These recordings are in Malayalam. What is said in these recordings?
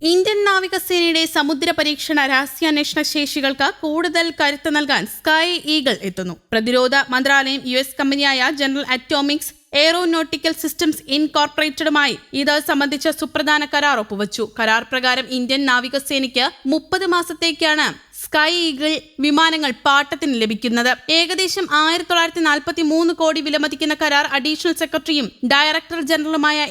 ഇന്ത്യൻ നാവികസേനയുടെ സമുദ്ര പരീക്ഷണ രഹസ്യാന്വേഷണ ശേഷികൾക്ക് കൂടുതൽ കരുത്ത് നൽകാൻ സ്കൈ ഈഗിൾ എത്തുന്നു. പ്രതിരോധ മന്ത്രാലയം US കമ്പനിയായ ജനറൽ അറ്റോമിക്സ് എയ്റോനോട്ടിക്കൽ സിസ്റ്റംസ് ഇൻകോർപ്പറേറ്റഡുമായി ഇത് സംബന്ധിച്ച സുപ്രധാന കരാർ ഒപ്പുവച്ചു. കരാർ പ്രകാരം ഇന്ത്യൻ നാവികസേനയ്ക്ക് 30 മാസത്തേക്കാണ് സ്കൈ ഈഗിൾ വിമാനങ്ങൾ പാട്ടത്തിന് ലഭിക്കുന്നത്. ഏകദേശം 1943 കോടി വിലമതിക്കുന്ന കരാർ അഡീഷണൽ സെക്രട്ടറിയും ഡയറക്ടർ ജനറലുമായ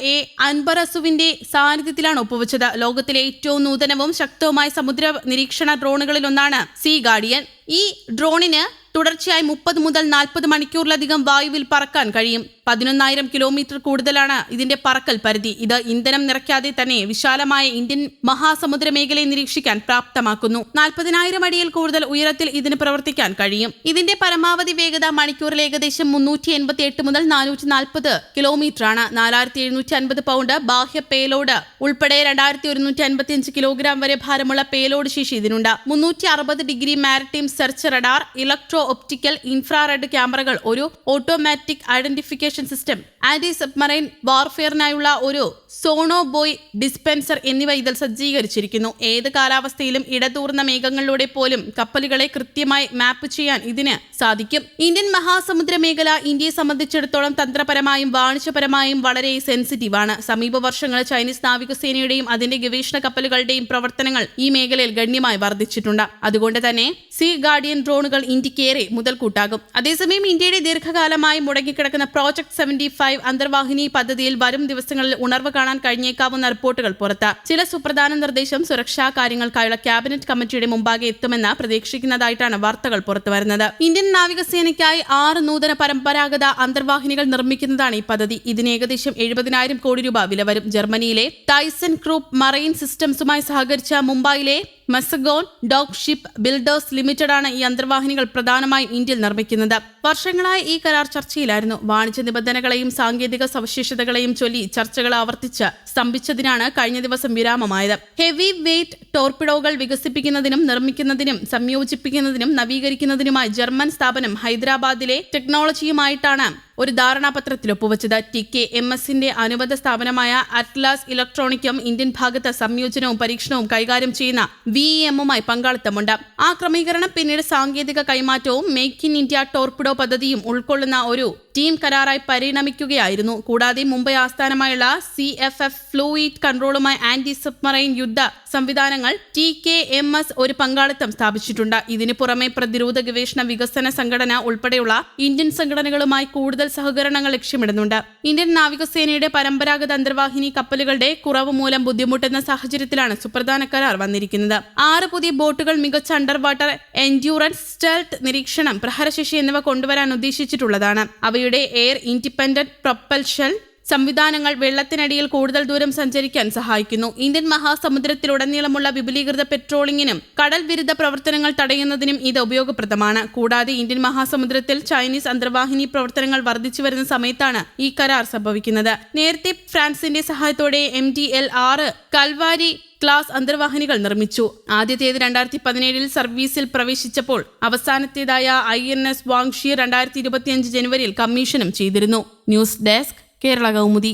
അൻബറസുവിന്റെ സാന്നിധ്യത്തിലാണ് ഒപ്പുവച്ചത്. ലോകത്തിലെ ഏറ്റവും നൂതനവും ശക്തവുമായ സമുദ്ര നിരീക്ഷണ ഡ്രോണുകളിലൊന്നാണ് സീ ഗാർഡിയൻ. ഈ ഡ്രോണിന് തുടർച്ചയായി 30 മുതൽ 40 മണിക്കൂറിലധികം വായുവിൽ പറക്കാൻ കഴിയും. 11,000 കിലോമീറ്റർ കൂടുതലാണ് ഇതിന്റെ പറക്കൽ പരിധി. ഇത് ഇന്ധനം നിറയ്ക്കാതെ തന്നെ വിശാലമായ ഇന്ത്യൻ മഹാസമുദ്ര മേഖലയെ നിരീക്ഷിക്കാൻ പ്രാപ്തമാക്കുന്നു. 40,000 അടിയിൽ കൂടുതൽ ഉയരത്തിൽ ഇതിന് പ്രവർത്തിക്കാൻ കഴിയും. ഇതിന്റെ പരമാവധി വേഗത മണിക്കൂറിൽ ഏകദേശം 388 മുതൽ 440 കിലോമീറ്റർ ആണ്. 4,750 പൗണ്ട് ബാഹ്യ പേലോഡ് ഉൾപ്പെടെ 2,155 കിലോഗ്രാം വരെ ഭാരമുള്ള പേലോഡ് ശേഷി ഇതിനുണ്ട്. 360 degree maritime search radar, electro optical infrared ക്യാമറകൾ, ഒരു automatic identification system, anti submarine വാർഫെയറിനായുള്ള ഒരു സോണോബോയ് ഡിസ്പെൻസർ എന്നിവ ഇതിൽ സജ്ജീകരിച്ചിരിക്കുന്നു. ഏത് കാലാവസ്ഥയിലും ഇടതൂർന്ന മേഘങ്ങളിലൂടെ പോലും കപ്പലുകളെ കൃത്യമായി മാപ്പ് ചെയ്യാൻ ഇതിന് സാധിക്കും. ഇന്ത്യൻ മഹാസമുദ്ര മേഖല ഇന്ത്യയെ സംബന്ധിച്ചിടത്തോളം തന്ത്രപരമായും വാണിജ്യപരമായും വളരെ സെൻസിറ്റീവാണ്. സമീപ വർഷങ്ങളിൽ ചൈനീസ് നാവികസേനയുടെയും അതിന്റെ ഗവേഷണ കപ്പലുകളുടെയും പ്രവർത്തനങ്ങൾ ഈ മേഖലയിൽ ഗണ്യമായി വർദ്ധിച്ചിട്ടുണ്ട്. അതുകൊണ്ട് തന്നെ സീ ഗാർഡിയൻ ഡ്രോണുകൾ ഇന്ത്യക്ക് ഏറെ മുതൽക്കൂട്ടാകും. അതേസമയം ഇന്ത്യയുടെ ദീർഘകാലമായി മുടങ്ങിക്കിടക്കുന്ന പ്രോജക്ട് 75 അന്തർവാഹിനി പദ്ധതിയിൽ വരും ദിവസങ്ങളിൽ ഉണർവ് കാണാൻ കഴിഞ്ഞേക്കാവുന്ന റിപ്പോർട്ടുകൾ പുറത്ത്. ചില സുപ്രധാന നിർദ്ദേശം സുരക്ഷാ കാര്യങ്ങൾക്കായുള്ള ക്യാബിനറ്റ് കമ്മിറ്റിയുടെ മുമ്പാകെ എത്തുമെന്ന് പ്രതീക്ഷിക്കുന്നതായിട്ടാണ് വാർത്തകൾ പുറത്തുവരുന്നത്. ഇന്ത്യൻ നാവികസേനയ്ക്കായി 6 നൂതന പരമ്പരാഗത അന്തർവാഹിനികൾ നിർമ്മിക്കുന്നതാണ് ഈ പദ്ധതി. ഇതിന് ഏകദേശം 70,000 കോടി രൂപ വില വരും. ജർമ്മനിയിലെ ടൈസൺ ഗ്രൂപ്പ് മറൈൻ സിസ്റ്റംസുമായി സഹകരിച്ച മുംബൈയിലെ Mazagon dock ship builders limited ആണ് ഈ അന്തർവാഹിനികൾ പ്രധാനമായും ഇന്ത്യയിൽ നിർമ്മിക്കുന്നത്. വർഷങ്ങളായി ഈ കരാർ ചർച്ചയിലായിരുന്നു. വാണിജ്യ നിബന്ധനകളെയും സാങ്കേതിക സവിശേഷതകളെയും ചൊല്ലി ചർച്ചകൾ ആവർത്തിച്ച് സ്തംഭിച്ചതിനാണ് കഴിഞ്ഞ ദിവസം വിരാമമായത്. ഹെവി വെയ്റ്റ് ടോർപിഡോകൾ വികസിപ്പിക്കുന്നതിനും നിർമ്മിക്കുന്നതിനും സംയോജിപ്പിക്കുന്നതിനും നവീകരിക്കുന്നതിനുമായി ജർമ്മൻ സ്ഥാപനം ഹൈദരാബാദിലെ ടെക്നോളജിയുമായിട്ടാണ് ഒരു ധാരണാപത്രത്തിൽ ഒപ്പുവച്ചത്. TKMSന്റെ അനുബന്ധ സ്ഥാപനമായ അറ്റ്ലാസ് ഇലക്ട്രോണിക്കും ഇന്ത്യൻ ഭാഗത്ത് സംയോജനവും പരീക്ഷണവും കൈകാര്യം ചെയ്യുന്ന VEMുമായി പങ്കാളിത്തമുണ്ട്. ആ ക്രമീകരണം പിന്നീട് സാങ്കേതിക കൈമാറ്റവും മേക്ക് ഇൻ ഇന്ത്യ ടോർപിഡോ പദ്ധതിയും ഉൾക്കൊള്ളുന്ന ഒരു ടീം കരാറായി പരിണമിക്കുകയായിരുന്നു. കൂടാതെ മുംബൈ ആസ്ഥാനമായുള്ള CFF ഫ്ലൂയിഡ് കൺട്രോളുമായി ആന്റി സബ്മറൈൻ യുദ്ധ സംവിധാനങ്ങൾ TKMS ഒരു പങ്കാളിത്തം സ്ഥാപിച്ചിട്ടുണ്ട്. ഇതിനു പുറമെ പ്രതിരോധ ഗവേഷണ വികസന സംഘടന ഉൾപ്പെടെയുള്ള ഇന്ത്യൻ സംഘടനകളുമായി കൂടുതൽ സഹകരണങ്ങൾ ലക്ഷ്യമിടുന്നുണ്ട്. ഇന്ത്യൻ നാവികസേനയുടെ പരമ്പരാഗത അന്തർവാഹിനി കപ്പലുകളുടെ കുറവ് മൂലം ബുദ്ധിമുട്ടുന്ന സാഹചര്യത്തിലാണ് സുപ്രധാന കരാർ വന്നിരിക്കുന്നത്. 6 പുതിയ ബോട്ടുകൾ, മികച്ച അണ്ടർ വാട്ടർ എൻഡ്യൂറൻസ്, സ്റ്റെൽത്ത് നിരീക്ഷണം, പ്രഹരശേഷി എന്നിവ കൊണ്ടുവരാൻ ഉദ്ദേശിച്ചിട്ടുള്ളതാണ്. അവയുടെ എയർ ഇൻഡിപെൻഡന്റ് പ്രൊപ്പൽഷൻ സംവിധാനങ്ങൾ വെള്ളത്തിനടിയിൽ കൂടുതൽ ദൂരം സഞ്ചരിക്കാൻ സഹായിക്കുന്നു. ഇന്ത്യൻ മഹാസമുദ്രത്തിലുടനീളമുള്ള വിപുലീകൃത പെട്രോളിംഗിനും കടൽ വിരുദ്ധ പ്രവർത്തനങ്ങൾ തടയുന്നതിനും ഇത് ഉപയോഗപ്രദമാണ്. കൂടാതെ ഇന്ത്യൻ മഹാസമുദ്രത്തിൽ ചൈനീസ് അന്തർവാഹിനി പ്രവർത്തനങ്ങൾ വർദ്ധിച്ചു വരുന്ന സമയത്താണ് ഈ കരാർ സംഭവിക്കുന്നത്. നേരത്തെ ഫ്രാൻസിന്റെ സഹായത്തോടെ MDL-6 കൽവാരി ക്ലാസ് അന്തർവാഹിനികൾ നിർമ്മിച്ചു. ആദ്യത്തേത് 2017 സർവീസിൽ പ്രവേശിച്ചപ്പോൾ അവസാനത്തേതായ INS വാങ്ഷി 2025 ജനുവരിയിൽ കമ്മീഷനും ചെയ്തിരുന്നു. News desk Kerala Kaumudi.